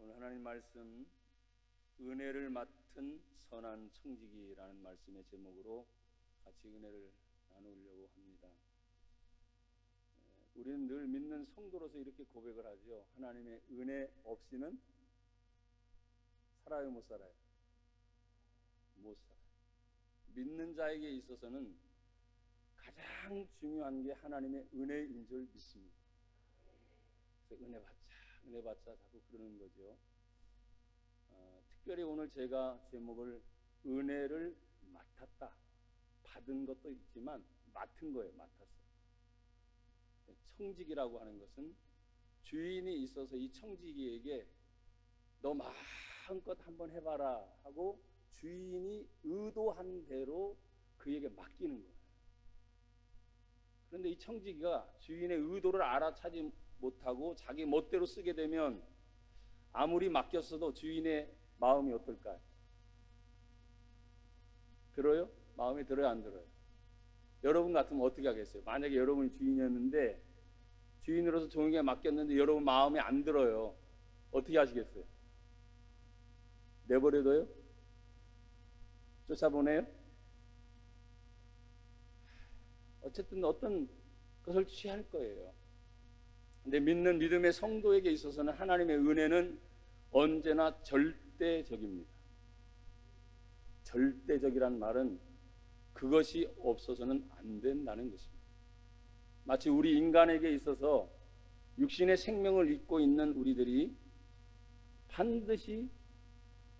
오늘 하나님 말씀 은혜를 맡은 선한 청지기라는 말씀의 제목으로 같이 은혜를 나누려고 합니다. 우리는 늘 믿는 성도로서 이렇게 고백을 하죠. 하나님의 은혜 없이는 살아요, 못 살아요? 못 살아요. 믿는 자에게 있어서는 가장 중요한 게 하나님의 은혜인 줄 믿습니다. 그래서 은혜 받자 자꾸 그러는 거죠. 특별히 오늘 제가 제목을 은혜를 맡았다, 받은 것도 있지만 맡은 거예요. 맡았어요. 청지기라고 하는 것은 주인이 있어서 이 청지기에게 너 마음껏 한번 해봐라 하고 주인이 의도한 대로 그에게 맡기는 거예요. 그런데 이 청지기가 주인의 의도를 알아차지 못하고 자기 멋대로 쓰게 되면 아무리 맡겼어도 주인의 마음이 어떨까요? 들어요? 마음에 들어요, 안 들어요? 여러분 같으면 어떻게 하겠어요? 만약에 여러분이 주인이었는데 주인으로서 종에게 맡겼는데 여러분 마음에 안 들어요. 어떻게 하시겠어요? 내버려둬요? 쫓아보내요? 어쨌든 어떤 것을 취할 거예요. 근데 믿는 믿음의 성도에게 있어서는 하나님의 은혜는 언제나 절대적입니다. 절대적이란 말은 그것이 없어서는 안 된다는 것입니다. 마치 우리 인간에게 있어서 육신의 생명을 입고 있는 우리들이 반드시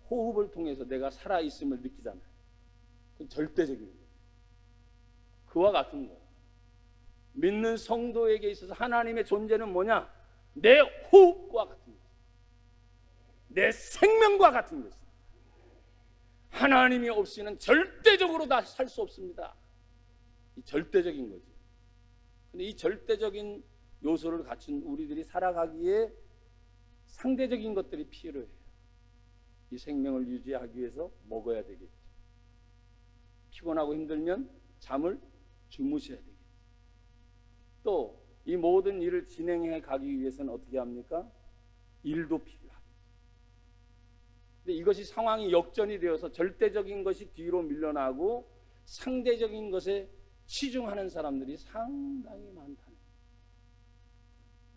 호흡을 통해서 내가 살아있음을 느끼잖아요. 그건 절대적인 거예요. 그와 같은 거예요. 믿는 성도에게 있어서 하나님의 존재는 뭐냐? 내 호흡과 같은 것이다. 내 생명과 같은 것이다. 하나님이 없이는 절대적으로 다 살 수 없습니다. 이 절대적인 거죠. 근데 이 절대적인 요소를 갖춘 우리들이 살아가기에 상대적인 것들이 필요해요. 이 생명을 유지하기 위해서 먹어야 되겠죠. 피곤하고 힘들면 잠을 주무셔야 되겠죠. 또 이 모든 일을 진행해 가기 위해서는 어떻게 합니까? 일도 필요하겠죠. 근데 이것이 상황이 역전이 되어서 절대적인 것이 뒤로 밀려나고 상대적인 것에 치중하는 사람들이 상당히 많다는 거예요.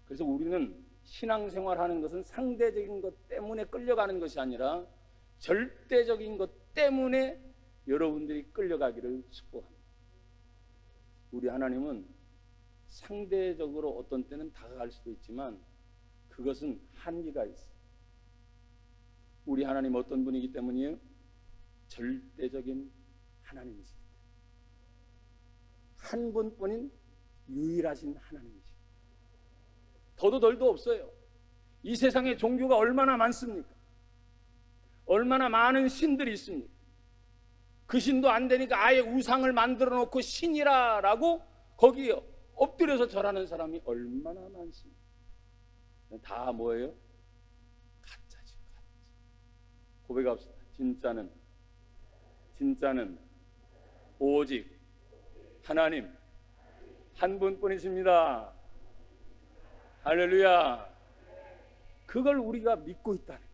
그래서 우리는 신앙생활하는 것은 상대적인 것 때문에 끌려가는 것이 아니라 절대적인 것 때문에 여러분들이 끌려가기를 축복합니다. 우리 하나님은 상대적으로 어떤 때는 다가갈 수도 있지만 그것은 한계가 있어요. 우리 하나님 어떤 분이기 때문이에요? 절대적인 하나님이시기 때문에. 한 분뿐인 유일하신 하나님이시기 때문에. 더도 덜도 없어요. 이 세상에 종교가 얼마나 많습니까? 얼마나 많은 신들이 있습니까? 그 신도 안 되니까 아예 우상을 만들어 놓고 신이라라고 거기에 엎드려서 절하는 사람이 얼마나 많습니까? 다 뭐예요? 가짜지, 가짜. 고백합시다. 진짜는 오직 하나님 한 분뿐이십니다. 할렐루야. 그걸 우리가 믿고 있다는 거예요.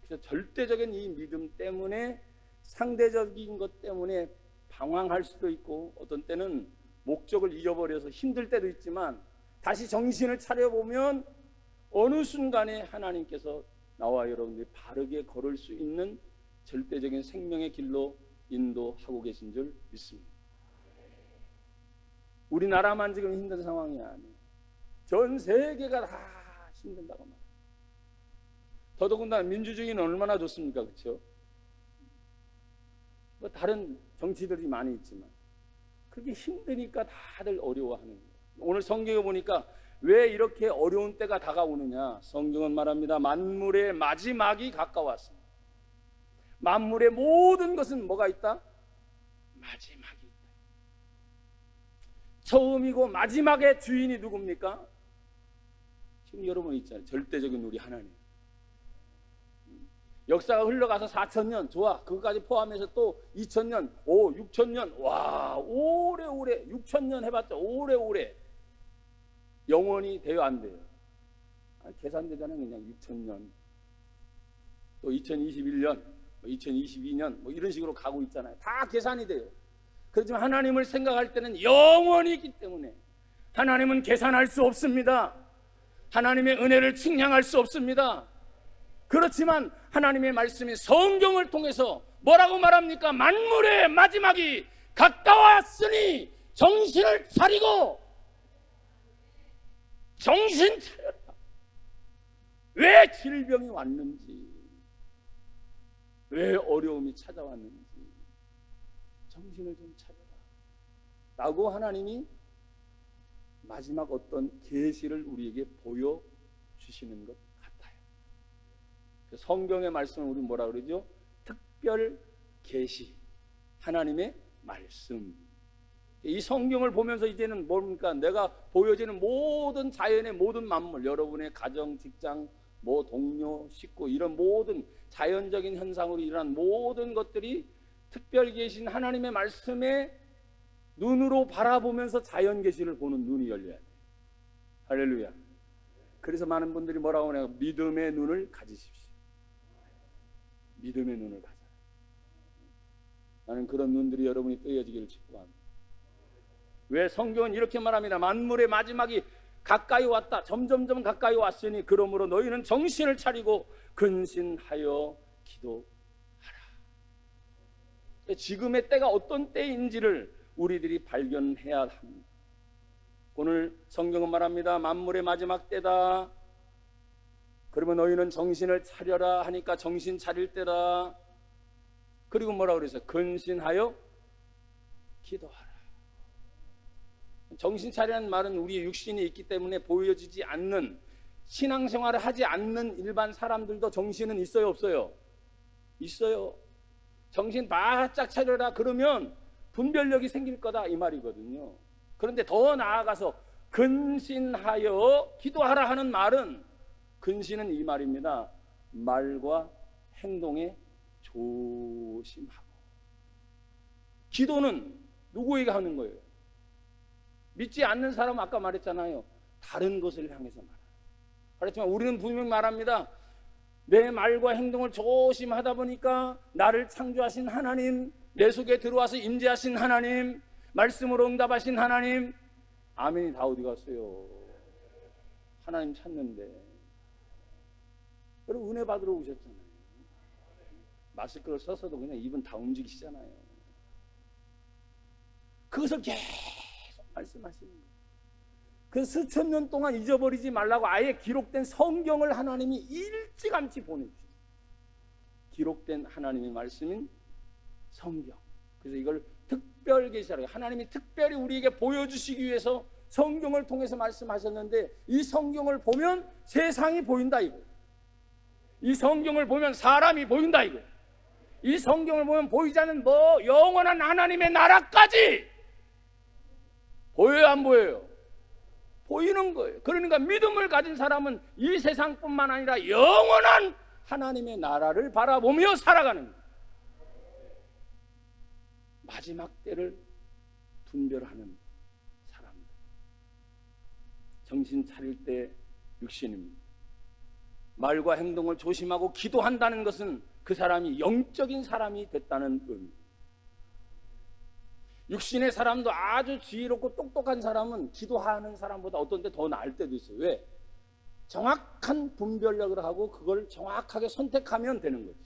그래서 절대적인 이 믿음 때문에 상대적인 것 때문에 방황할 수도 있고 어떤 때는 목적을 잃어버려서 힘들 때도 있지만 다시 정신을 차려보면 어느 순간에 하나님께서 나와 여러분들이 바르게 걸을 수 있는 절대적인 생명의 길로 인도하고 계신 줄 믿습니다. 우리나라만 지금 힘든 상황이 아니에요. 전 세계가 다 힘든다고 말해요. 더더군다나 민주주의는 얼마나 좋습니까? 그렇죠? 뭐 다른 정치들이 많이 있지만 그게 힘드니까 다들 어려워하는 거예요. 오늘 성경에 보니까 왜 이렇게 어려운 때가 다가오느냐? 성경은 말합니다. 만물의 마지막이 가까웠습니다. 만물의 모든 것은 뭐가 있다? 마지막이 있다. 처음이고 마지막의 주인이 누굽니까? 지금 여러분 있잖아요. 절대적인 우리 하나님. 역사가 흘러가서 4,000년 좋아. 그것까지 포함해서 또 2,000년, 6,000년. 와, 오래오래 6,000년 해봤자 오래오래 영원히 돼요, 안 돼요? 계산되잖아요. 그냥 6,000년, 또 2021년, 2022년 이런 식으로 가고 있잖아요. 다 계산이 돼요. 그렇지만 하나님을 생각할 때는 영원히 있기 때문에 하나님은 계산할 수 없습니다. 하나님의 은혜를 측량할 수 없습니다. 그렇지만 하나님의 말씀이 성경을 통해서 뭐라고 말합니까? 만물의 마지막이 가까웠으니 정신을 차리고 정신 차려라. 왜 질병이 왔는지, 왜 어려움이 찾아왔는지 정신을 좀 차려라 라고 하나님이 마지막 어떤 계시를 우리에게 보여주시는 것 같아요. 성경의 말씀을 우리 뭐라 그러죠? 특별 계시, 하나님의 말씀. 이 성경을 보면서 이제는 뭡니까? 내가 보여지는 모든 자연의 모든 만물, 여러분의 가정, 직장, 동료, 식구, 이런 모든 자연적인 현상으로 일어난 모든 것들이 특별 계신 하나님의 말씀에 눈으로 바라보면서 자연 계시를 보는 눈이 열려야 돼요. 할렐루야. 그래서 많은 분들이 뭐라고 하냐면 믿음의 눈을 가지십시오. 믿음의 눈을 가져라. 나는 그런 눈들이 여러분이 뜨여지기를 축복합니다. 왜 성경은 이렇게 말합니다. 만물의 마지막이 가까이 왔다. 점점점 가까이 왔으니 그러므로 너희는 정신을 차리고 근신하여 기도하라. 지금의 때가 어떤 때인지를 우리들이 발견해야 합니다. 오늘 성경은 말합니다. 만물의 마지막 때다. 그러면 너희는 정신을 차려라 하니까 정신 차릴 때다. 그리고 뭐라고 그랬어요? 근신하여 기도하라. 정신 차리라는 말은 우리의 육신이 있기 때문에 보여지지 않는, 신앙생활을 하지 않는 일반 사람들도 정신은 있어요, 없어요? 있어요. 정신 바짝 차려라 그러면 분별력이 생길 거다 이 말이거든요. 그런데 더 나아가서 근신하여 기도하라 하는 말은, 근신은 이 말입니다. 말과 행동에 조심하고. 기도는 누구에게 하는 거예요? 믿지 않는 사람은 아까 말했잖아요. 다른 것을 향해서 말하는. 그렇지만 우리는 분명히 말합니다. 내 말과 행동을 조심하다 보니까 나를 창조하신 하나님, 내 속에 들어와서 임재하신 하나님, 말씀으로 응답하신 하나님, 아멘이 다 어디 갔어요? 하나님 찾는데. 여러분 은혜 받으러 오셨잖아요. 마스크를 써서도 그냥 입은 다 움직이시잖아요. 그것을 계속 말씀하시는 거예요. 그 수천 년 동안 잊어버리지 말라고 아예 기록된 성경을 하나님이 일찌감치 보내주셨어요. 기록된 하나님의 말씀인 성경. 그래서 이걸 특별 계시라고, 하나님이 특별히 우리에게 보여주시기 위해서 성경을 통해서 말씀하셨는데, 이 성경을 보면 세상이 보인다 이거. 이 성경을 보면 사람이 보인다 이거. 이 성경을 보면 보이지 않는 영원한 하나님의 나라까지 보여요, 안 보여요? 보이는 거예요. 그러니까 믿음을 가진 사람은 이 세상뿐만 아니라 영원한 하나님의 나라를 바라보며 살아가는 거예요. 마지막 때를 분별하는 사람들. 정신 차릴 때 육신입니다. 말과 행동을 조심하고 기도한다는 것은 그 사람이 영적인 사람이 됐다는 의미. 육신의 사람도 아주 지혜롭고 똑똑한 사람은 기도하는 사람보다 어떤 때 더 나을 때도 있어요. 왜? 정확한 분별력을 하고 그걸 정확하게 선택하면 되는 거지.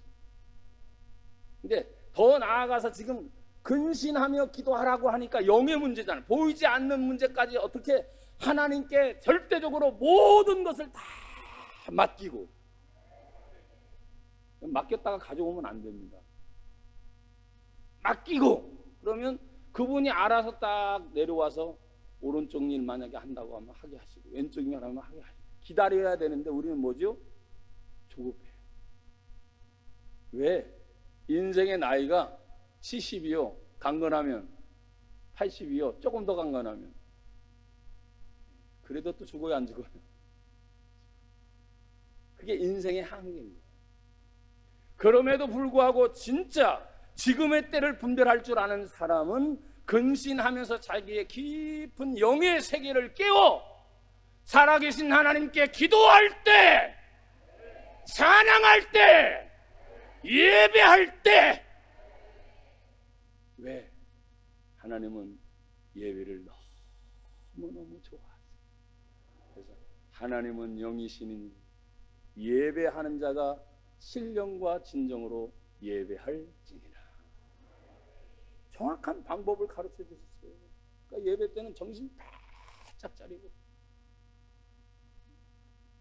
근데 더 나아가서 지금 근신하며 기도하라고 하니까 영의 문제잖아요. 보이지 않는 문제까지 어떻게 하나님께 절대적으로 모든 것을 다 맡기고, 맡겼다가 가져오면 안 됩니다. 맡기고 그러면 그분이 알아서 딱 내려와서 오른쪽 일 만약에 한다고 하면 하게 하시고, 왼쪽 일 하면 하게 하시고, 기다려야 되는데 우리는 뭐죠? 조급해요. 왜? 인생의 나이가 70이요 강건하면, 80이요 조금 더 강건하면, 그래도 또 죽어요, 안 죽어요? 그게 인생의 한계입니다. 그럼에도 불구하고 진짜 지금의 때를 분별할 줄 아는 사람은 근신하면서 자기의 깊은 영의 세계를 깨워 살아계신 하나님께 기도할 때, 찬양할 때, 예배할 때. 왜? 하나님은 예배를 너무너무 좋아하세요. 그래서 하나님은 영이시니 예배하는 자가 신령과 진정으로 예배할지니라. 정확한 방법을 가르쳐 주셨어요. 그러니까 예배 때는 정신 바짝 차리고,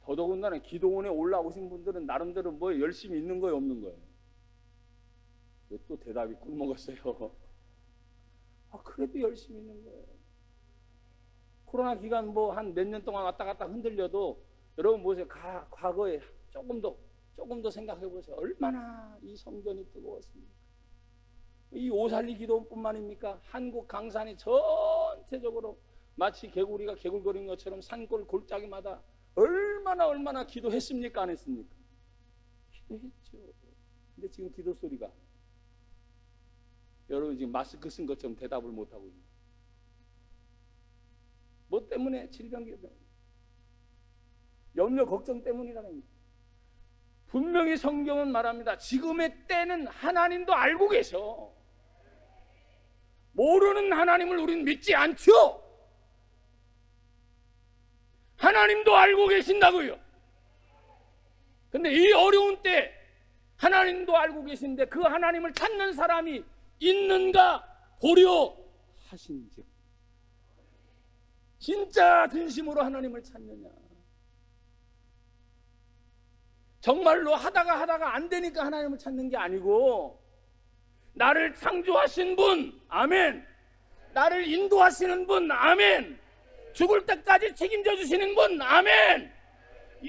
더더군다나 기도원에 올라오신 분들은 나름대로 뭐 열심히 있는 거예요, 없는 거예요? 왜 또 대답이 꿀먹었어요? 그래도 열심히 있는 거예요. 코로나 기간 뭐 한 몇 년 동안 왔다 갔다 흔들려도 여러분 보세요. 과거에 조금 더 생각해 보세요. 얼마나 이 성전이 뜨거웠습니까? 이 오살리 기도원뿐만입니까? 한국 강산이 전체적으로 마치 개구리가 개굴거리는 것처럼 산골 골짜기마다 얼마나 기도했습니까? 안 했습니까? 기도했죠. 근데 지금 기도 소리가, 여러분 지금 마스크 쓴 것처럼 대답을 못하고 있는, 뭐 때문에? 질병, 염려, 걱정 때문이라는 겁니다. 분명히 성경은 말합니다. 지금의 때는 하나님도 알고 계셔. 모르는 하나님을 우리는 믿지 않죠. 하나님도 알고 계신다고요. 근데 이 어려운 때 하나님도 알고 계신데 그 하나님을 찾는 사람이 있는가 보려 하신즉, 진짜 진심으로 하나님을 찾느냐. 정말로 하다가 안 되니까 하나님을 찾는 게 아니고, 나를 창조하신 분, 아멘. 나를 인도하시는 분, 아멘. 죽을 때까지 책임져 주시는 분, 아멘.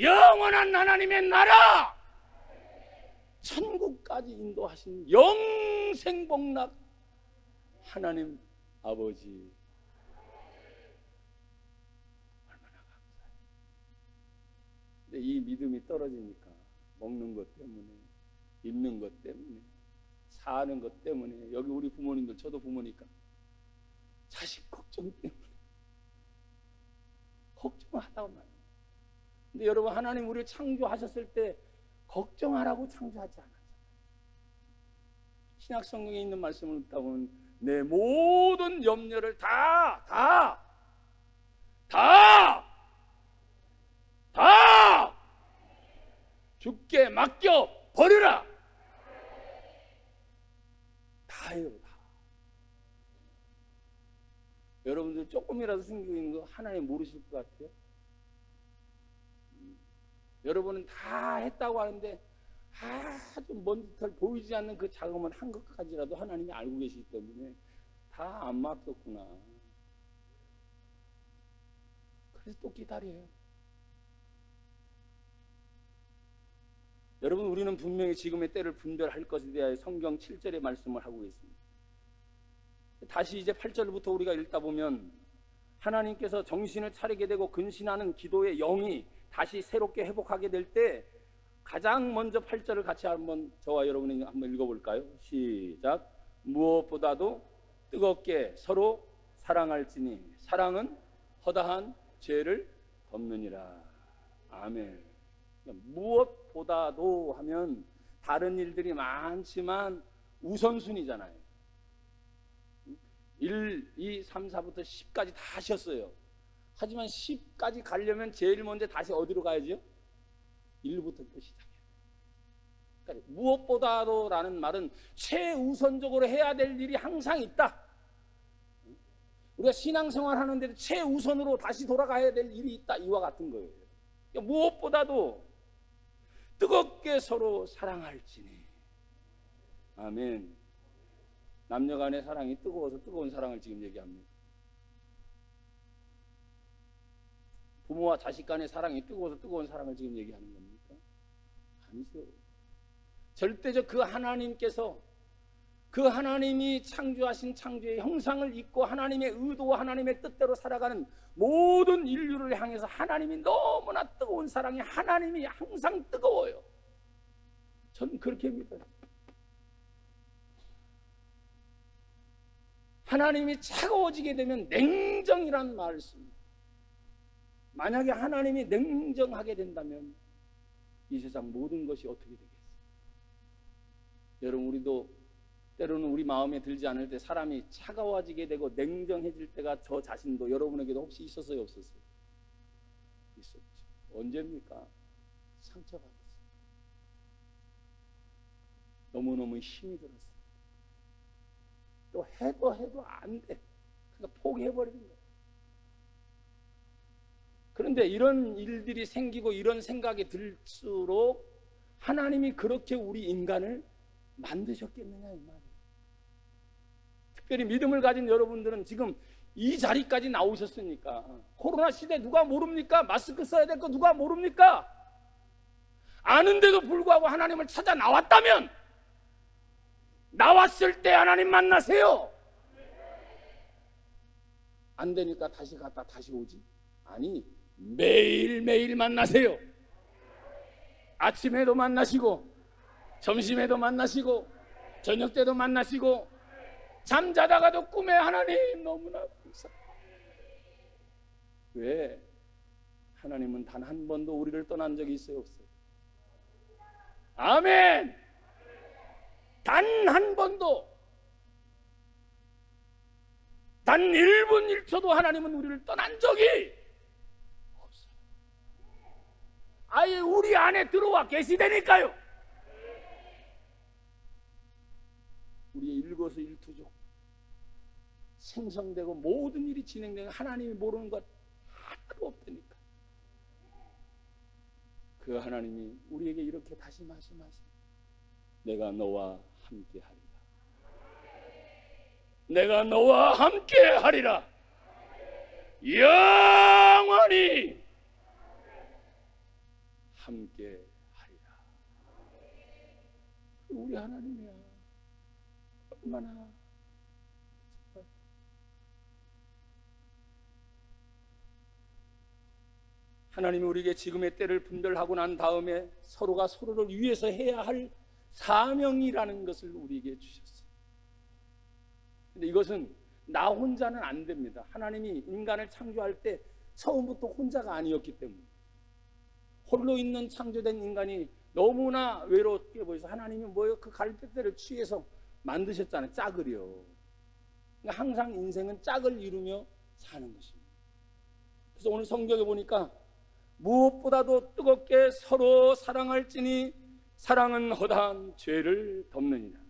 영원한 하나님의 나라, 천국까지 인도하신 영생복락 하나님 아버지, 얼마나 감사해요. 근데 이 믿음이 떨어지니까 먹는 것 때문에, 입는 것 때문에, 사는 것 때문에, 여기 우리 부모님들, 저도 부모니까 자식 걱정 때문에 걱정하다고 말이에요. 근데 여러분, 하나님 우리를 창조하셨을 때 걱정하라고 창조하지 않았잖아요. 신약 성경에 있는 말씀을 읽다 보면 내 모든 염려를 다 주께 맡겨 버려라. 다예요, 다. 여러분들 조금이라도 숨기고 있는 거 하나님 모르실 것 같아요? 여러분은 다 했다고 하는데 아주 먼 듯 보이지 않는 그 자금은 한 것까지라도 하나님이 알고 계시기 때문에 다 안 맡겼구나. 그래서 또 기다려요. 여러분, 우리는 분명히 지금의 때를 분별할 것에 대하여 성경 7절의 말씀을 하고 있습니다. 다시 이제 8절부터 우리가 읽다 보면 하나님께서 정신을 차리게 되고 근신하는 기도의 영이 다시 새롭게 회복하게 될 때 가장 먼저 8절을 같이 한번 저와 여러분이 한번 읽어볼까요? 시작. 무엇보다도 뜨겁게 서로 사랑할지니 사랑은 허다한 죄를 덮느니라. 아멘. 무엇보다도 하면 다른 일들이 많지만 우선순위잖아요. 1, 2, 3, 4부터 10까지 다 하셨어요. 하지만 10까지 가려면 제일 먼저 다시 어디로 가야죠? 1부터 또 시작해요. 그러니까 무엇보다도 라는 말은 최우선적으로 해야 될 일이 항상 있다. 우리가 신앙생활 하는데도 최우선으로 다시 돌아가야 될 일이 있다. 이와 같은 거예요. 그러니까 무엇보다도 뜨겁게 서로 사랑할지니. 아멘. 남녀 간의 사랑이 뜨거워서 뜨거운 사랑을 지금 얘기합니다. 부모와 자식 간의 사랑이 뜨거워서 뜨거운 사랑을 지금 얘기하는 겁니까? 아니죠. 절대적 그 하나님께서, 그 하나님이 창조하신 창조의 형상을 입고 하나님의 의도와 하나님의 뜻대로 살아가는 모든 인류를 향해서 하나님이 너무나 뜨거운 사랑이, 하나님이 항상 뜨거워요. 저는 그렇게 믿어요. 하나님이 차가워지게 되면 냉정이란 말을 씁니다. 만약에 하나님이 냉정하게 된다면 이 세상 모든 것이 어떻게 되겠어요? 여러분, 우리도 때로는 우리 마음에 들지 않을 때 사람이 차가워지게 되고 냉정해질 때가 저 자신도 여러분에게도 혹시 있었어요, 없었어요? 있었죠. 언제입니까? 상처받았어요. 너무너무 힘이 들었어요. 또 해도 안 돼. 그러니까 포기해버리는 거예요. 그런데 이런 일들이 생기고 이런 생각이 들수록 하나님이 그렇게 우리 인간을 만드셨겠느냐 이 말이에요. 특별히 믿음을 가진 여러분들은 지금 이 자리까지 나오셨으니까. 코로나 시대 누가 모릅니까? 마스크 써야 될 거 누가 모릅니까? 아는데도 불구하고 하나님을 찾아 나왔다면, 나왔을 때 하나님 만나세요. 안 되니까 다시 갔다 다시 오지? 아니, 매일매일 만나세요. 아침에도 만나시고, 점심에도 만나시고, 저녁 때도 만나시고, 잠자다가도 꿈에 하나님 너무나 감사합니다. 왜? 하나님은 단 한 번도 우리를 떠난 적이 있어요, 없어요? 아멘! 단 한 번도, 단 1분 1초도 하나님은 우리를 떠난 적이 없어요. 아예 우리 안에 들어와 계시다니까요. 우리의 일거수일투족 생성되고 모든 일이 진행되는 하나님이 모르는 것 하나도 없다니까. 그 하나님이 우리에게 이렇게 다시 말씀하십니다. 내가 너와 함께 하리라. 내가 너와 함께 하리라. 영원히 함께 하리라. 우리 하나님이야. 얼마나 하나님이 우리에게 지금의 때를 분별하고 난 다음에 서로가 서로를 위해서 해야 할 사명이라는 것을 우리에게 주셨어요. 근데 이것은 나 혼자는 안 됩니다. 하나님이 인간을 창조할 때 처음부터 혼자가 아니었기 때문에, 홀로 있는 창조된 인간이 너무나 외롭게 보여서 하나님이 뭐예요? 그 갈대대를 취해서 만드셨잖아요. 짝을요. 그러니까 항상 인생은 짝을 이루며 사는 것입니다. 그래서 오늘 성경에 보니까 무엇보다도 뜨겁게 서로 사랑할지니 사랑은 허다한 죄를 덮느니라.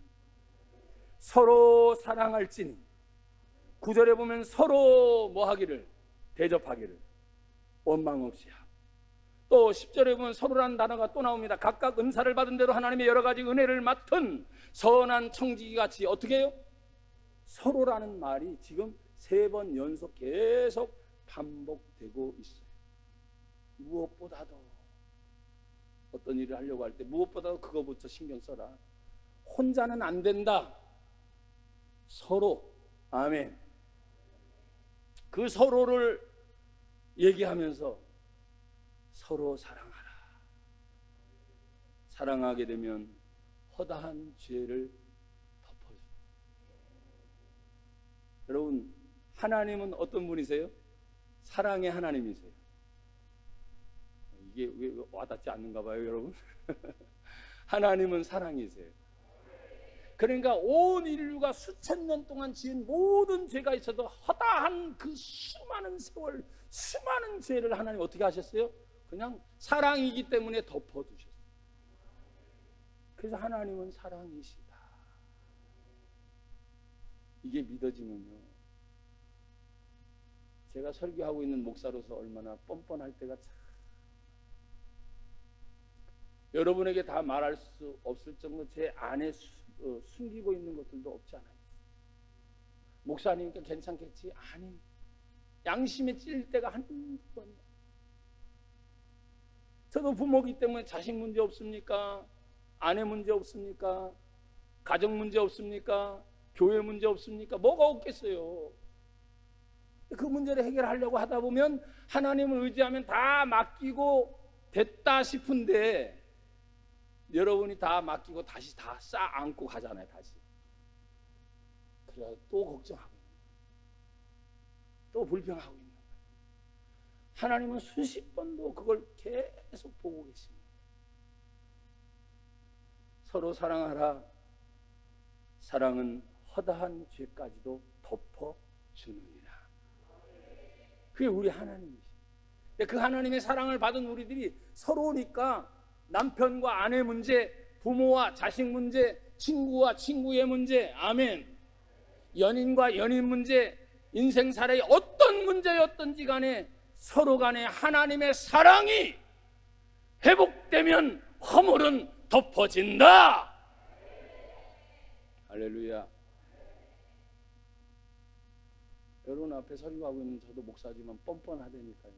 서로 사랑할지니, 9절에 보면 서로 뭐 하기를? 대접하기를 원망 없이 하고, 또 10절에 보면 서로라는 단어가 또 나옵니다. 각각 은사를 받은 대로 하나님의 여러 가지 은혜를 맡은 선한 청지기 같이 어떻게 해요? 서로라는 말이 지금 3번 연속 계속 반복되고 있어요. 무엇보다도 어떤 일을 하려고 할 때 무엇보다도 그거부터 신경 써라. 혼자는 안 된다. 서로, 아멘. 그 서로를 얘기하면서 서로 사랑하라. 사랑하게 되면 허다한 죄를 덮어줍니다. 여러분, 하나님은 어떤 분이세요? 사랑의 하나님이세요. 이게 왜 와닿지 않는가 봐요, 여러분. 하나님은 사랑이세요. 그러니까 온 인류가 수천 년 동안 지은 모든 죄가 있어도 허다한 그 수많은 세월, 수많은 죄를 하나님 어떻게 하셨어요? 그냥 사랑이기 때문에 덮어두셨어요. 그래서 하나님은 사랑이시다. 이게 믿어지면요, 제가 설교하고 있는 목사로서 얼마나 뻔뻔할 때가 참, 여러분에게 다 말할 수 없을 정도 제 안에 숨기고 있는 것들도 없지 않아요. 목사님이니까 괜찮겠지? 아니, 양심에 찔릴 때가 한두 번이야. 저도 부모기 때문에 자식 문제 없습니까? 아내 문제 없습니까? 가정 문제 없습니까? 교회 문제 없습니까? 뭐가 없겠어요. 그 문제를 해결하려고 하다 보면 하나님을 의지하면 다 맡기고 됐다 싶은데, 여러분이 다 맡기고 다시 다 싸 안고 가잖아요. 다시. 그래서 또 걱정하고 있는 거예요. 또 불평하고 있는 거예요. 하나님은 수십 번도 그걸 계속 보고 계십니다. 서로 사랑하라. 사랑은 허다한 죄까지도 덮어주느니라. 그게 우리 하나님이십니다. 그 하나님의 사랑을 받은 우리들이 서로니까 남편과 아내 문제, 부모와 자식 문제, 친구와 친구의 문제, 아멘. 연인과 연인 문제, 인생살이의 어떤 문제였든지 간에 서로 간에 하나님의 사랑이 회복되면 허물은 덮어진다. 할렐루야. 여러분 앞에 설교하고 있는 저도 목사지만 뻔뻔하다니까요.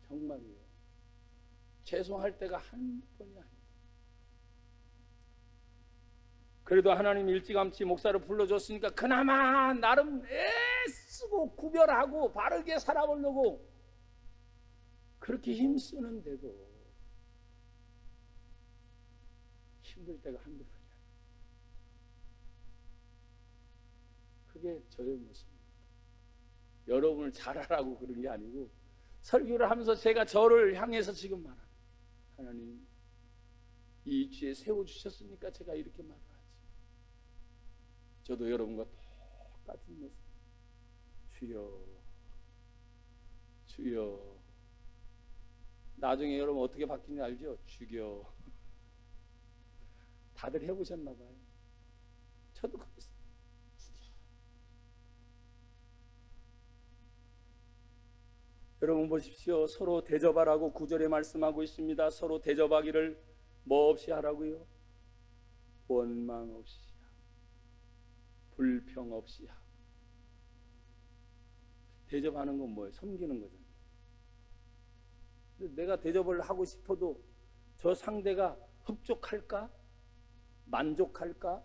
정말이에요. 죄송할 때가 한 번이 아니에요. 그래도 하나님 일찌감치 목사를 불러줬으니까 그나마 나름 애쓰고 구별하고 바르게 살아보려고 그렇게 힘쓰는데도 힘들 때가 한두 번이 아니에요. 그게 저의 모습입니다. 여러분을 잘하라고 그런 게 아니고 설교를 하면서 제가 저를 향해서 지금 말합니다. 하나님 이 위치에 세워주셨으니까 제가 이렇게 말을 하지. 저도 여러분과 똑같은 모습. 주여 주여. 나중에 여러분 어떻게 바뀌는지 알죠? 주여. 다들 해보셨나 봐요. 저도 그랬어요. 여러분 보십시오. 서로 대접하라고 9절에 말씀하고 있습니다. 서로 대접하기를 뭐 없이 하라고요? 원망 없이 하고 불평 없이 하고. 대접하는 건 뭐예요? 섬기는 거잖아요. 내가 대접을 하고 싶어도 저 상대가 흡족할까? 만족할까?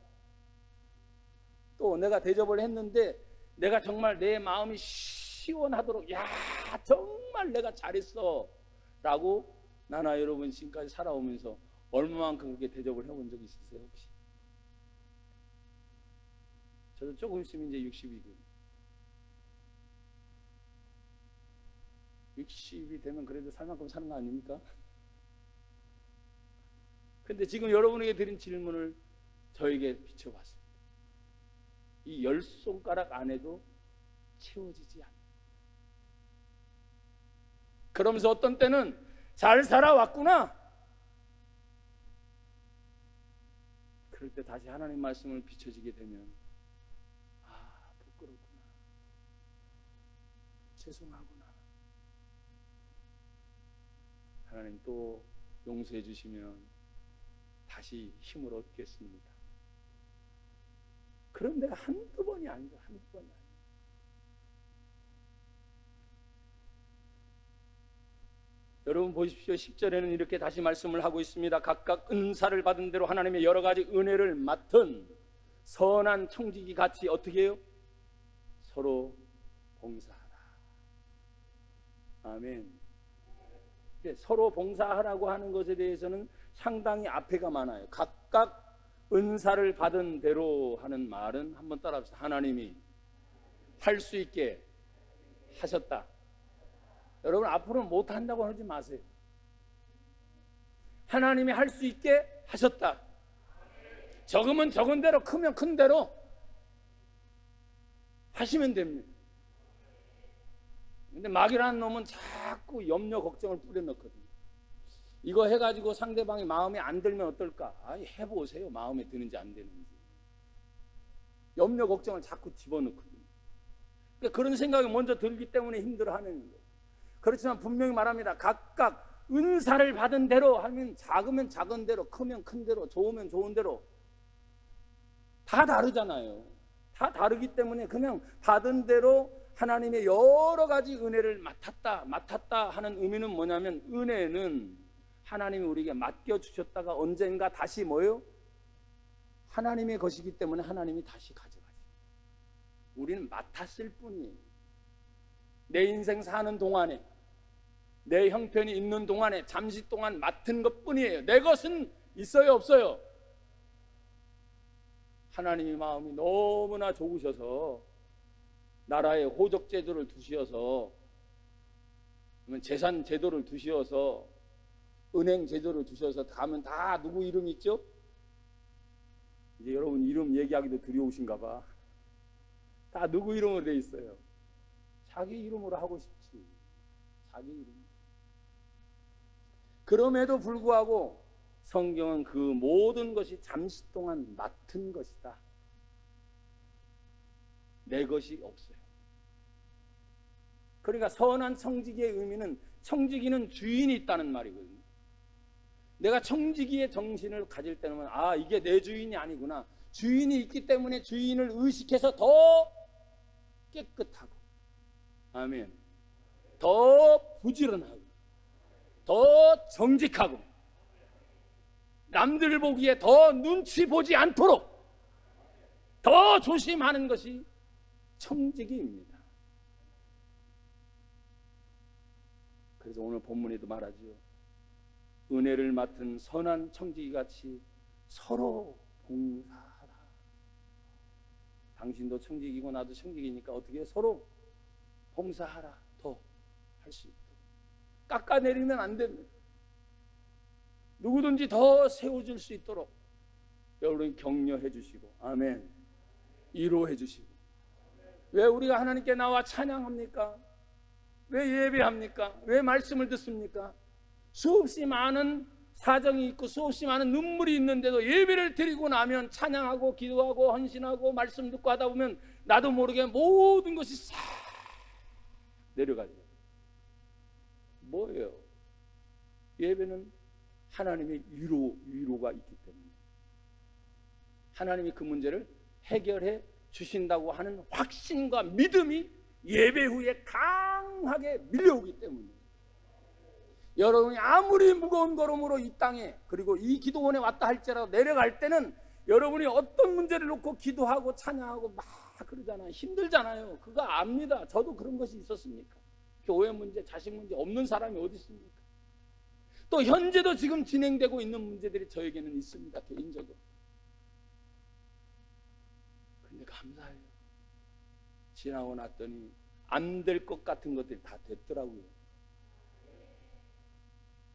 또 내가 대접을 했는데 내가 정말 내 마음이 시원하도록 야 정말 내가 잘했어 라고 나나 여러분 지금까지 살아오면서 얼마만큼 그렇게 대접을 해본 적 있으세요 혹시? 저도 조금 있으면 이제 60이거든요. 60이 되면 그래도 살 만큼 사는 거 아닙니까? 근데 지금 여러분에게 드린 질문을 저에게 비춰봤습니다. 이 10손가락 안에도 채워지지 않아요. 그러면서 어떤 때는 잘 살아왔구나. 그럴 때 다시 하나님 말씀을 비춰지게 되면 아 부끄럽구나. 죄송하구나. 하나님 또 용서해 주시면 다시 힘을 얻겠습니다. 그런 데가 한두 번이 아니죠. 한두 번이 아니죠. 여러분 보십시오. 10절에는 이렇게 다시 말씀을 하고 있습니다. 각각 은사를 받은 대로 하나님의 여러 가지 은혜를 맡은 선한 청지기 같이 어떻게 해요? 서로 봉사하라. 아멘. 서로 봉사하라고 하는 것에 대해서는 상당히 앞에가 많아요. 각각 은사를 받은 대로 하는 말은 한번 따라합시다. 하나님이 할 수 있게 하셨다. 여러분 앞으로는 못한다고 하지 마세요. 하나님이 할 수 있게 하셨다. 적으면 적은 대로 크면 큰 대로 하시면 됩니다. 근데 마귀라는 놈은 자꾸 염려 걱정을 뿌려넣거든요. 이거 해가지고 상대방이 마음에 안 들면 어떨까? 아니 해보세요. 마음에 드는지 안 드는지. 염려 걱정을 자꾸 집어넣거든요. 그러니까 그런 생각이 먼저 들기 때문에 힘들어하는 거예요. 그렇지만 분명히 말합니다. 각각 은사를 받은 대로 하면 작으면 작은 대로, 크면 큰 대로, 좋으면 좋은 대로 다 다르잖아요. 다 다르기 때문에 그냥 받은 대로 하나님의 여러 가지 은혜를 맡았다 하는 의미는 뭐냐면 은혜는 하나님이 우리에게 맡겨주셨다가 언젠가 다시 뭐예요? 하나님의 것이기 때문에 하나님이 다시 가져가죠. 우리는 맡았을 뿐이에요. 내 인생 사는 동안에 내 형편이 있는 동안에 잠시 동안 맡은 것뿐이에요. 내 것은 있어요 없어요? 하나님의 마음이 너무나 좋으셔서 나라에 호적 제도를 두셔서 재산 제도를 두셔서 은행 제도를 두셔서 가면 다 누구 이름 있죠? 이제 여러분 이름 얘기하기도 두려우신가 봐. 다 누구 이름으로 돼 있어요? 자기 이름으로 하고 싶지. 자기 이름. 그럼에도 불구하고 성경은 그 모든 것이 잠시 동안 맡은 것이다. 내 것이 없어요. 그러니까 선한 청지기의 의미는 청지기는 주인이 있다는 말이거든요. 내가 청지기의 정신을 가질 때는 아, 이게 내 주인이 아니구나. 주인이 있기 때문에 주인을 의식해서 더 깨끗하고, 아멘, 더 부지런하고, 더 정직하고, 남들 보기에 더 눈치 보지 않도록 더 조심하는 것이 청지기입니다. 그래서 오늘 본문에도 말하죠. 은혜를 맡은 선한 청지기같이 서로 봉사하라. 당신도 청지기고 나도 청지기니까 어떻게 서로 봉사하라. 더 할 수 있도록. 깎아내리면 안 됩니다. 누구든지 더 세워줄 수 있도록 여러분 격려해 주시고, 아멘, 위로해 주시고. 왜 우리가 하나님께 나와 찬양합니까? 왜 예배합니까? 왜 말씀을 듣습니까? 수없이 많은 사정이 있고 수없이 많은 눈물이 있는데도 예배를 드리고 나면 찬양하고 기도하고 헌신하고 말씀 듣고 하다 보면 나도 모르게 모든 것이 싹 내려가죠. 뭐예요? 예배는 하나님의 위로가 있기 때문에 하나님이 그 문제를 해결해 주신다고 하는 확신과 믿음이 예배 후에 강하게 밀려오기 때문에 여러분이 아무리 무거운 걸음으로 이 땅에 그리고 이 기도원에 왔다 할지라도 내려갈 때는 여러분이 어떤 문제를 놓고 기도하고 찬양하고 막 그러잖아요. 힘들잖아요. 그거 압니다. 저도 그런 것이 있었습니까? 교회 문제, 자식 문제 없는 사람이 어디 있습니까? 또 현재도 지금 진행되고 있는 문제들이 저에게는 있습니다. 개인적으로. 근데 감사해요. 지나고 났더니 안 될 것 같은 것들이 다 됐더라고요.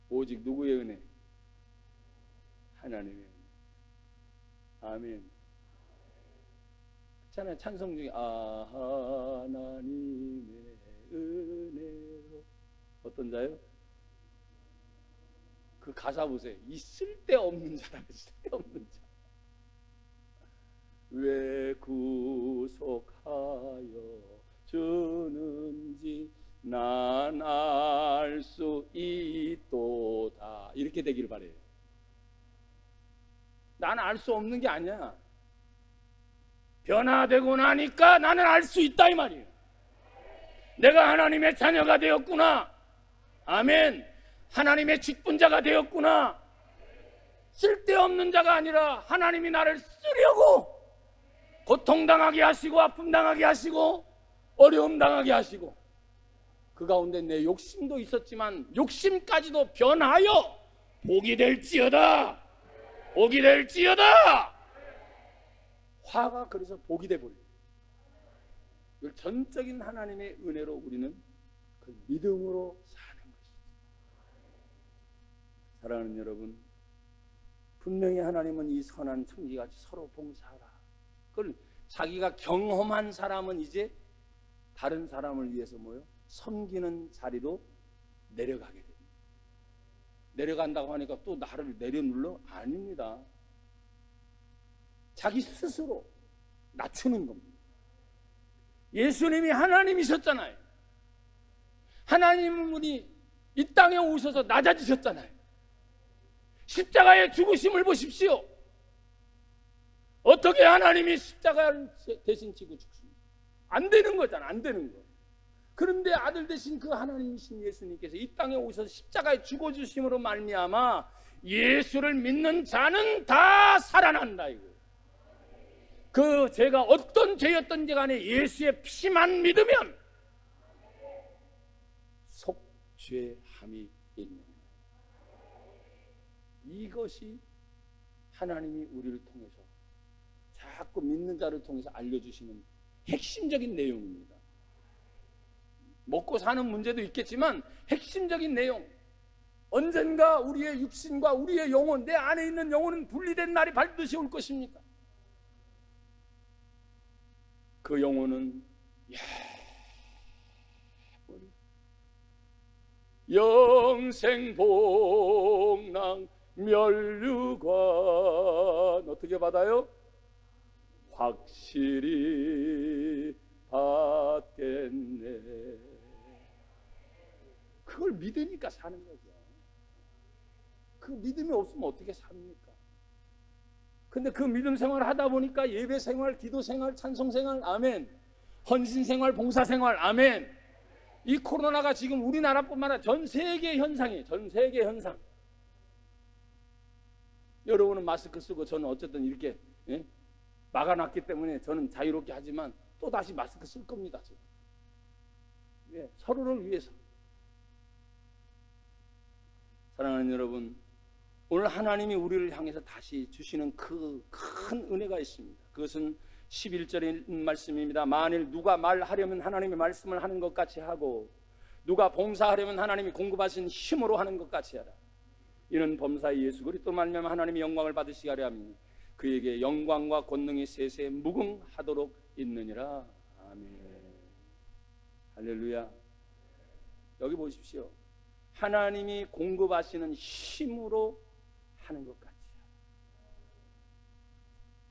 오직 누구의 은혜? 하나님의 은혜. 아멘. 그렇잖아요. 찬송 중에 하나님의 은혜로 어떤 자요? 그 가사 보세요. 이 쓸데없는 자라고. 쓸데없는 자. 왜 구속하여 주는지 난 알 수 있도다. 이렇게 되기를 바래요. 나는 알 수 없는 게 아니야. 변화되고 나니까 나는 알 수 있다 이 말이에요. 내가 하나님의 자녀가 되었구나. 아멘. 하나님의 직분자가 되었구나. 쓸데없는 자가 아니라 하나님이 나를 쓰려고 고통당하게 하시고 아픔당하게 하시고 어려움당하게 하시고 그 가운데 내 욕심도 있었지만 욕심까지도 변하여 복이 될지어다. 복이 될지어다. 화가 그래서 복이 돼버려요. 전적인 하나님의 은혜로 우리는 그 믿음으로 사는 것입니다. 사랑하는 여러분, 분명히 하나님은 이 선한 청지같이 서로 봉사하라. 그걸 자기가 경험한 사람은 이제 다른 사람을 위해서 뭐요? 섬기는 자리로 내려가게 됩니다. 내려간다고 하니까 또 나를 내려눌러? 아닙니다. 자기 스스로 낮추는 겁니다. 예수님이 하나님이셨잖아요. 하나님이 이 땅에 오셔서 낮아지셨잖아요. 십자가의 죽으심을 보십시오. 어떻게 하나님이 십자가를 대신 지고 죽습니까? 안 되는 거잖아. 안 되는 거. 그런데 아들 대신 그 하나님이신 예수님께서 이 땅에 오셔서 십자가에 죽어주심으로 말미암아 예수를 믿는 자는 다 살아난다 이거. 그 죄가 어떤 죄였던지 간에 예수의 피만 믿으면 속죄함이 있는, 이것이 하나님이 우리를 통해서 자꾸 믿는 자를 통해서 알려주시는 핵심적인 내용입니다. 먹고 사는 문제도 있겠지만 핵심적인 내용, 언젠가 우리의 육신과 우리의 영혼, 내 안에 있는 영혼은 분리된 날이 반드시 올 것입니다. 그 영혼은 영생복랑 면류관 어떻게 받아요? 확실히 받겠네. 그걸 믿으니까 사는 거죠. 그 믿음이 없으면 어떻게 삽니까? 근데 그 믿음 생활을 하다 보니까 예배 생활, 기도 생활, 찬송 생활, 아멘. 헌신 생활, 봉사 생활, 아멘. 이 코로나가 지금 우리나라뿐만 아니라 전 세계 현상이에요. 전 세계 현상. 여러분은 마스크 쓰고 저는 어쨌든 이렇게 막아놨기 때문에 저는 자유롭게 하지만 또 다시 마스크 쓸 겁니다. 서로를 위해서. 사랑하는 여러분, 오늘 하나님이 우리를 향해서 다시 주시는 그 큰 은혜가 있습니다. 그것은 11절의 말씀입니다. 만일 누가 말하려면 하나님의 말씀을 하는 것 같이 하고 누가 봉사하려면 하나님이 공급하신 힘으로 하는 것 같이 하라. 이는 범사의 예수 그리스도 말미암아 하나님의 영광을 받으시게 하려 함이니 그에게 영광과 권능이 세세 무궁하도록 있느니라. 아멘. 할렐루야. 여기 보십시오. 하나님이 공급하시는 힘으로 하는 것 같이.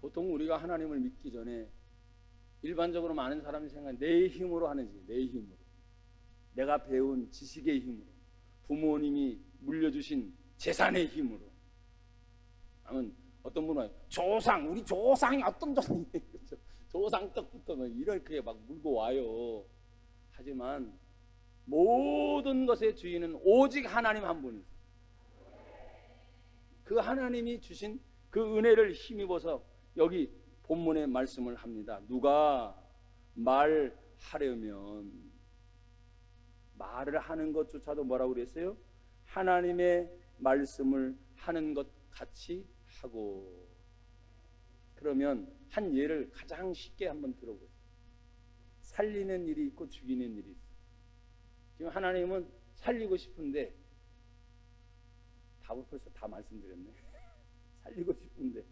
보통 우리가 하나님을 믿기 전에 일반적으로 많은 사람이 생각하는 내 힘으로 하는지, 내 힘으로, 내가 배운 지식의 힘으로, 부모님이 물려주신 재산의 힘으로, 아니면 어떤 분은 조상, 우리 조상이 어떤 조상이 그렇죠? 조상 떡부터 뭐 이렇게 막 물고 와요. 하지만 모든 것의 주인은 오직 하나님 한 분이세요. 그 하나님이 주신 그 은혜를 힘입어서 여기 본문의 말씀을 합니다. 누가 말하려면, 말을 하는 것조차도 뭐라고 그랬어요? 하나님의 말씀을 하는 것 같이 하고. 그러면 한 예를 가장 쉽게 한번 들어보세요. 살리는 일이 있고 죽이는 일이 있어요. 지금 하나님은 살리고 싶은데, 답을 벌써 다 말씀드렸네. 살리고 싶은데,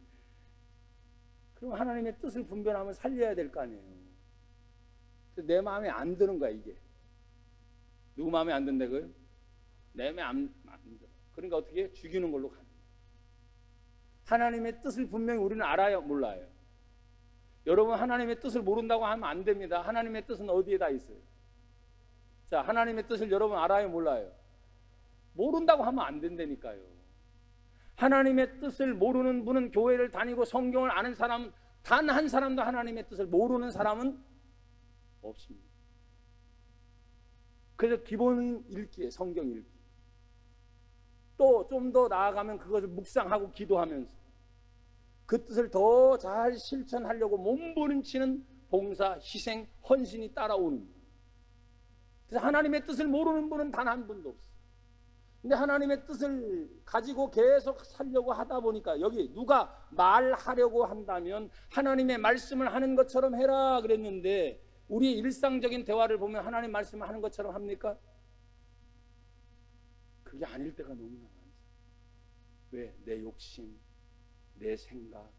그럼 하나님의 뜻을 분별하면 살려야 될 거 아니에요. 내 마음에 안 드는 거야, 이게. 누구 마음에 안 든다고요? 내 마음에 안 들어. 그러니까 어떻게 해요? 죽이는 걸로 가는 거예요. 하나님의 뜻을 분명히 우리는 알아요? 몰라요? 여러분, 하나님의 뜻을 모른다고 하면 안 됩니다. 하나님의 뜻은 어디에 다 있어요? 자, 하나님의 뜻을 여러분 알아요? 몰라요? 모른다고 하면 안 된다니까요. 하나님의 뜻을 모르는 분은 교회를 다니고 성경을 아는 사람 단 한 사람도 하나님의 뜻을 모르는 사람은 없습니다. 그래서 기본 읽기에 성경 읽기. 또 좀 더 나아가면 그것을 묵상하고 기도하면서 그 뜻을 더 잘 실천하려고 몸부림치는 봉사, 희생, 헌신이 따라오는 거예요. 그래서 하나님의 뜻을 모르는 분은 단 한 분도 없어요. 근데 하나님의 뜻을 가지고 계속 살려고 하다 보니까 여기 누가 말하려고 한다면 하나님의 말씀을 하는 것처럼 해라 그랬는데 우리 일상적인 대화를 보면 하나님 말씀을 하는 것처럼 합니까? 그게 아닐 때가 너무나 많죠. 왜? 내 욕심, 내 생각,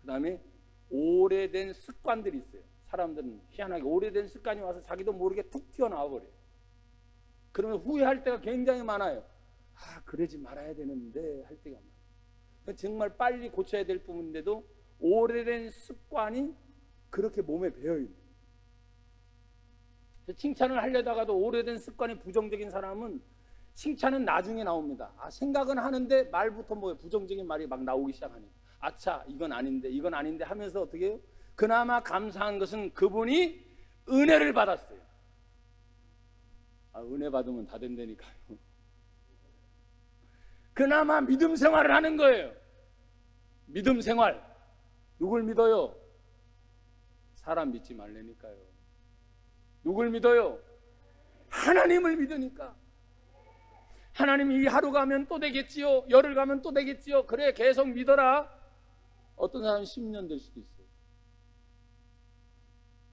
그 다음에 오래된 습관들이 있어요. 사람들은 희한하게 오래된 습관이 와서 자기도 모르게 툭 튀어나와 버려요. 그러면 후회할 때가 굉장히 많아요. 아, 그러지 말아야 되는데 할 때가 많아요. 정말 빨리 고쳐야 될 부분인데도 오래된 습관이 그렇게 몸에 배어있는. 칭찬을 하려다가도 오래된 습관이 부정적인 사람은 칭찬은 나중에 나옵니다. 아, 생각은 하는데 말부터 뭐 부정적인 말이 막 나오기 시작하니까 아차, 이건 아닌데 이건 아닌데 하면서 어떻게 해요? 그나마 감사한 것은 그분이 은혜를 받았어요. 아, 은혜 받으면 다 된다니까요. 그나마 믿음 생활을 하는 거예요. 믿음 생활. 누굴 믿어요? 사람 믿지 말라니까요. 누굴 믿어요? 하나님을 믿으니까. 하나님이 이 하루 가면 또 되겠지요. 열흘 가면 또 되겠지요. 그래, 계속 믿어라. 어떤 사람은 10년 될 수도 있어요.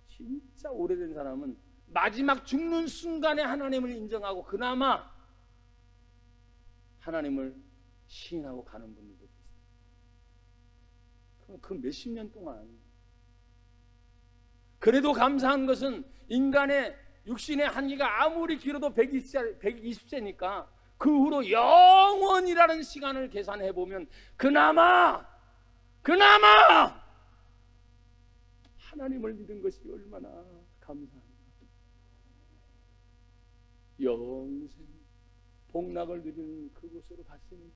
진짜 오래된 사람은 마지막 죽는 순간에 하나님을 인정하고 그나마 하나님을 시인하고 가는 분들도 있어요. 그럼 그 몇십 년 동안. 그래도 감사한 것은 인간의 육신의 한계가 아무리 길어도 120세니까 그 후로 영원이라는 시간을 계산해 보면 그나마 하나님을 믿은 것이 얼마나 감사합니다. 영생 복락을 누리는 그곳으로 갔으니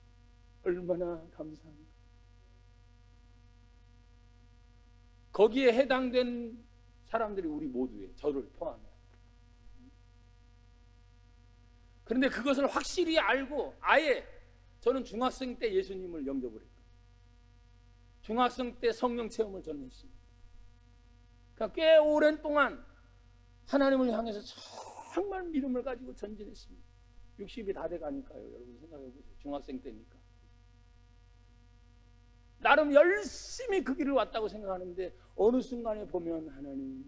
얼마나 감사합니다. 거기에 해당된 사람들이 우리 모두에 저를 포함해. 그런데 그것을 확실히 알고 아예 저는 중학생 때 예수님을 영접을 했고 중학생 때 성령 체험을 저는 했습니다. 그러니까 꽤 오랜 동안 하나님을 향해서 정말 믿음을 가지고 전진했습니다. 60이 다 돼가니까요. 여러분 생각해 보세요. 중학생 때니까 나름 열심히 그 길을 왔다고 생각하는데 어느 순간에 보면 하나님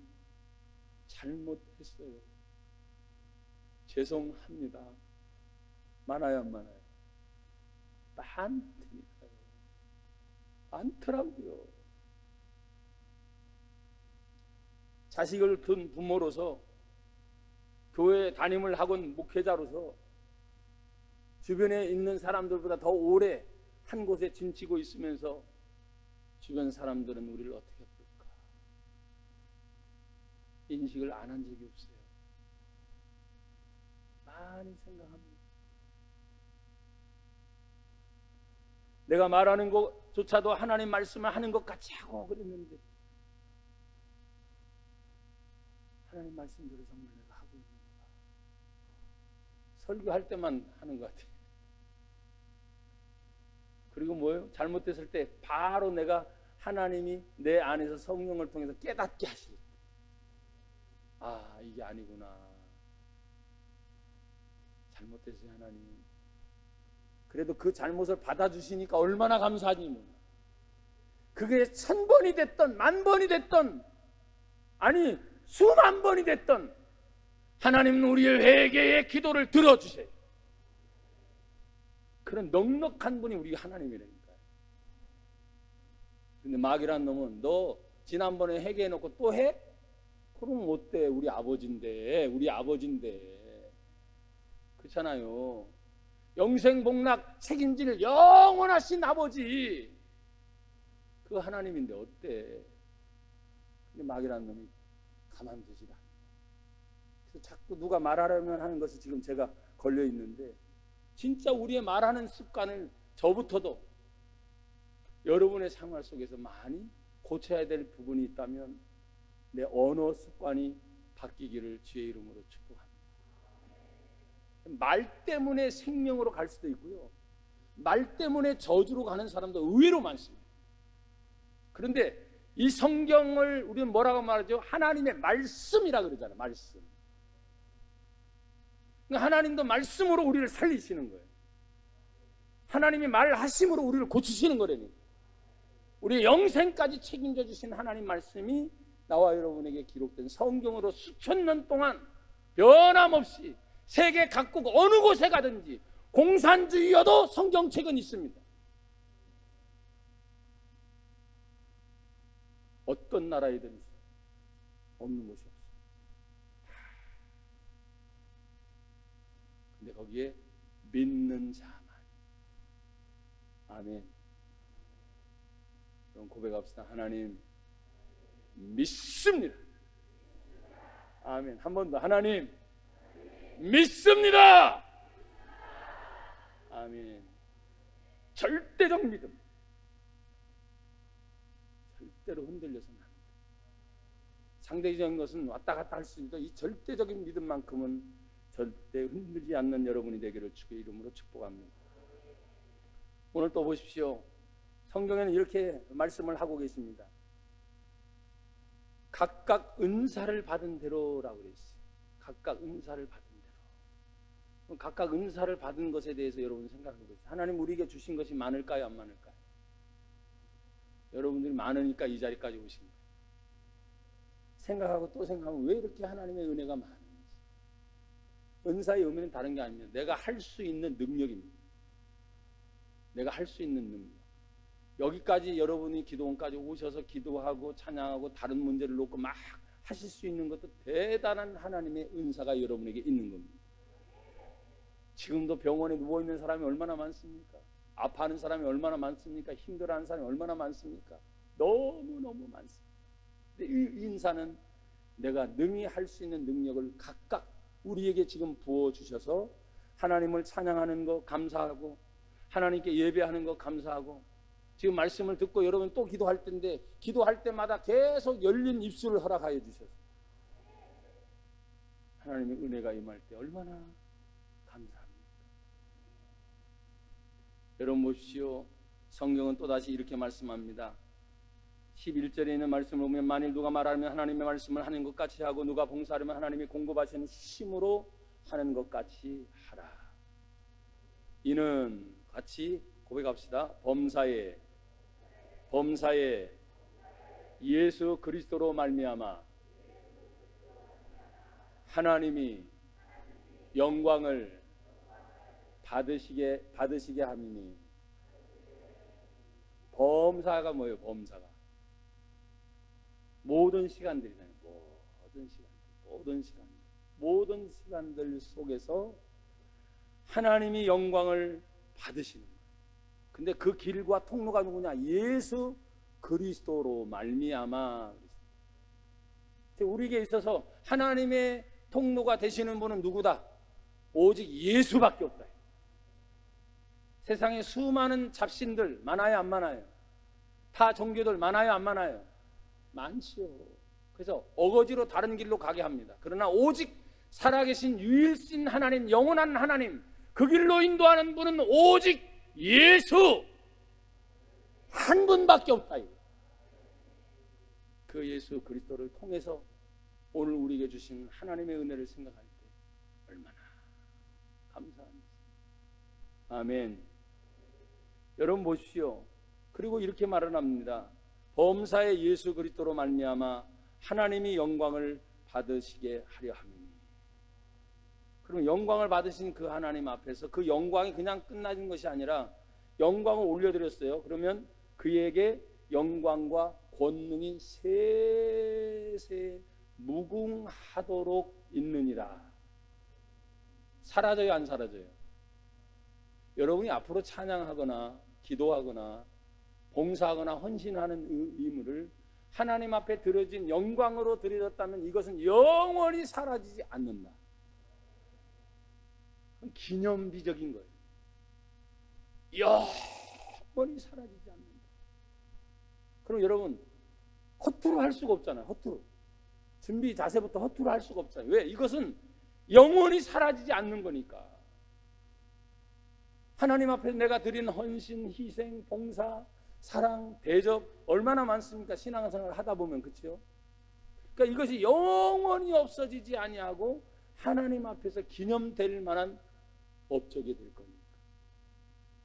잘못했어요. 죄송합니다. 많아요 안 많아요? 많다니까요. 많더라고요. 자식을 둔 부모로서 교회 담임을 하건 목회자로서 주변에 있는 사람들보다 더 오래 한 곳에 진치고 있으면서 주변 사람들은 우리를 어떻게 볼까 인식을 안 한 적이 없어요. 많이 생각합니다. 내가 말하는 것조차도 하나님 말씀을 하는 것 같이 하고 그랬는데 하나님 말씀대로 정말 내가 하고 있는가? 설교할 때만 하는 것 같아요. 그리고 뭐예요? 잘못됐을 때 바로 내가 하나님이 내 안에서 성령을 통해서 깨닫게 하실 때 아 이게 아니구나. 잘못됐어요 하나님. 그래도 그 잘못을 받아주시니까 얼마나 감사하니 뭐. 그게 1000번이 됐던 10,000번이 됐던 아니 수만 번이 됐던 하나님은 우리의 회개의 기도를 들어주세요. 그런 넉넉한 분이 우리 하나님이라니까요. 근데 마귀란 놈은 너 지난번에 회개해놓고 또 해? 그럼 어때? 우리 아버지인데 그렇잖아요. 영생복락 책임질 영원하신 아버지 그 하나님인데 어때? 근데 마귀란 놈이 가만두질 않아요. 그래서 자꾸 누가 말하려면 하는 것을 지금 제가 걸려 있는데 진짜 우리의 말하는 습관을 저부터도 여러분의 생활 속에서 많이 고쳐야 될 부분이 있다면 내 언어 습관이 바뀌기를 주의 이름으로 축복합니다. 말 때문에 생명으로 갈 수도 있고요. 말 때문에 저주로 가는 사람도 의외로 많습니다. 그런데 이 성경을 우리는 뭐라고 말하죠? 하나님의 말씀이라 그러잖아요. 말씀. 그러니까 하나님도 말씀으로 우리를 살리시는 거예요. 하나님이 말하심으로 우리를 고치시는 거라니까. 우리의 영생까지 책임져 주신 하나님 말씀이 나와 여러분에게 기록된 성경으로 수천 년 동안 변함없이 세계 각국 어느 곳에 가든지 공산주의여도 성경책은 있습니다. 어떤 나라이든지 없는 곳이 없어요. 근데 거기에 믿는 자만. 아멘. 그럼 고백합시다. 하나님 믿습니다. 아멘. 한 번 더. 하나님 믿습니다. 아멘. 절대적 믿음. 절대로 흔들려서는 안 돼. 상대적인 것은 왔다 갔다 할 수 있는데 이 절대적인 믿음만큼은 절대 흔들리지 않는 여러분이 되기를 주의 이름으로 축복합니다. 오늘 또 보십시오. 성경에는 이렇게 말씀을 하고 계십니다. 각각 은사를 받은 대로라고 그랬어요. 각각 은사를 받은 대로. 각각 은사를 받은 것에 대해서 여러분 생각해 보세요. 하나님 우리에게 주신 것이 많을까요? 안 많을까요? 여러분들이 많으니까 이 자리까지 오신 거예요. 생각하고 또 생각하면 왜 이렇게 하나님의 은혜가 많은가? 은사의 의미는 다른 게 아닙니다. 내가 할 수 있는 능력입니다. 내가 할 수 있는 능력. 여기까지 여러분이 기도원까지 오셔서 기도하고 찬양하고 다른 문제를 놓고 막 하실 수 있는 것도 대단한 하나님의 은사가 여러분에게 있는 겁니다. 지금도 병원에 누워있는 사람이 얼마나 많습니까? 아파하는 사람이 얼마나 많습니까? 힘들어하는 사람이 얼마나 많습니까? 너무너무 많습니다. 근데 이 인사는 내가 능히 할 수 있는 능력을 각각 우리에게 지금 부어주셔서 하나님을 찬양하는 거 감사하고 하나님께 예배하는 거 감사하고 지금 말씀을 듣고 여러분 또 기도할 텐데 기도할 때마다 계속 열린 입술을 허락하여 주셔서 하나님의 은혜가 임할 때 얼마나 감사합니까? 여러분 보십시오. 성경은 또다시 이렇게 말씀합니다. 11절에 있는 말씀을 보면 만일 누가 말하면 하나님의 말씀을 하는 것 같이 하고 누가 봉사하려면 하나님이 공급하시는 힘으로 하는 것 같이 하라. 이는 같이 고백합시다. 범사에 예수 그리스도로 말미암아 하나님이 영광을 받으시게 함이니. 범사가 뭐예요? 범사가 모든 시간들이잖아요. 모든 시간들 속에서 하나님이 영광을 받으시는 거예요. 근데 그 길과 통로가 누구냐? 예수 그리스도로 말미암아. 우리에게 있어서 하나님의 통로가 되시는 분은 누구다? 오직 예수밖에 없다. 세상에 수많은 잡신들 많아요, 안 많아요? 타 종교들 많아요, 안 많아요? 많지요. 그래서 어거지로 다른 길로 가게 합니다. 그러나 오직 살아계신 유일신 하나님, 영원한 하나님, 그 길로 인도하는 분은 오직 예수 한 분밖에 없다. 그 예수 그리스도를 통해서 오늘 우리에게 주신 하나님의 은혜를 생각할 때 얼마나 감사한지. 아멘. 여러분 보십시오. 그리고 이렇게 말을 합니다. 범사의 예수 그리스도로 말미암아 하나님이 영광을 받으시게 하려 함이니. 그럼 영광을 받으신 그 하나님 앞에서 그 영광이 그냥 끝나는 것이 아니라 영광을 올려드렸어요. 그러면 그에게 영광과 권능이 세세 무궁하도록 있느니라. 사라져요, 안 사라져요? 여러분이 앞으로 찬양하거나 기도하거나 봉사하거나 헌신하는 의무를 하나님 앞에 드려진 영광으로 드려졌다면 이것은 영원히 사라지지 않는다. 기념비적인 거예요. 영원히 사라지지 않는다. 그럼 여러분 허투루 할 수가 없잖아요. 허투루 준비 자세부터 허투루 할 수가 없잖아요. 왜? 이것은 영원히 사라지지 않는 거니까. 하나님 앞에 내가 드린 헌신, 희생, 봉사, 사랑, 대접 얼마나 많습니까? 신앙생활을 하다 보면. 그렇죠? 그러니까 이것이 영원히 없어지지 아니하고 하나님 앞에서 기념될 만한 업적이 될 겁니다.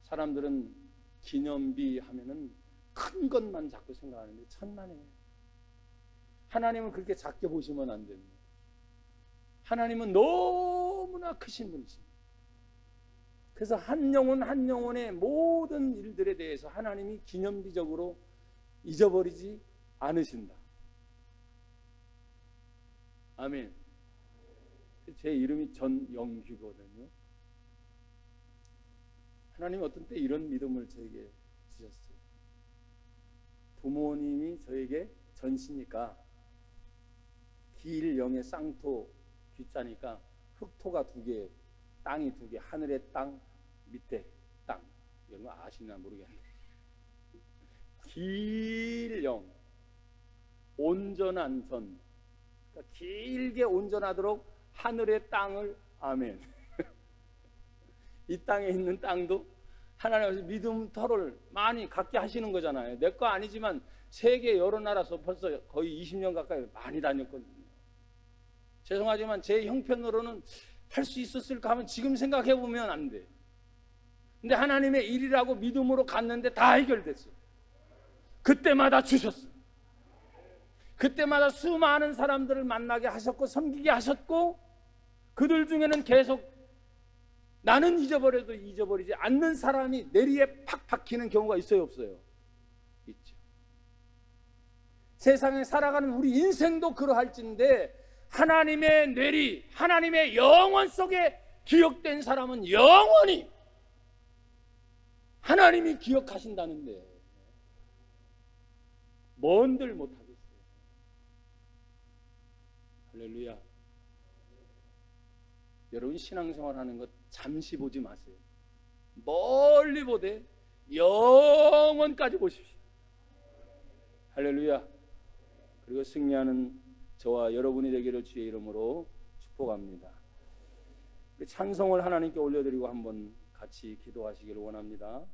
사람들은 기념비 하면은 큰 것만 자꾸 생각하는데 천만에요. 하나님은 그렇게 작게 보시면 안 됩니다. 하나님은 너무나 크신 분이십니다. 그래서 한 영혼 한 영혼의 모든 일들에 대해서 하나님이 기념비적으로 잊어버리지 않으신다. 아멘. 제 이름이 전영규거든요. 하나님이 어떤 때 이런 믿음을 저에게 주셨어요. 부모님이 저에게 전시니까 길영의 쌍토 귀자니까 흑토가 2개, 땅이 2개, 하늘의 땅, 밑에 땅. 이런 거 아시나 모르겠네. 길영, 온전한 전. 그러니까 길게 온전하도록 하늘의 땅을, 아멘. 이 땅에 있는 땅도 하나님께서 믿음 터를 많이 갖게 하시는 거잖아요. 내 거 아니지만 세계 여러 나라에서 벌써 거의 20년 가까이 많이 다녔거든요. 죄송하지만 제 형편으로는 할 수 있었을까 하면 지금 생각해 보면 안 돼. 근데 하나님의 일이라고 믿음으로 갔는데 다 해결됐어요. 그때마다 주셨어요. 그때마다 수많은 사람들을 만나게 하셨고 섬기게 하셨고 그들 중에는 계속 나는 잊어버려도 잊어버리지 않는 사람이 내리에 팍 박히는 경우가 있어요, 없어요? 있죠. 세상에 살아가는 우리 인생도 그러할진데 하나님의 뇌리, 하나님의 영혼 속에 기억된 사람은 영원히 하나님이 기억하신다는데 뭔들 못하겠어요. 할렐루야. 여러분 신앙생활 하는 것 잠시 보지 마세요. 멀리 보되 영원까지 보십시오. 할렐루야. 그리고 승리하는 저와 여러분이 되기를 주의 이름으로 축복합니다. 찬송을 하나님께 올려드리고 한번 같이 기도하시기를 원합니다.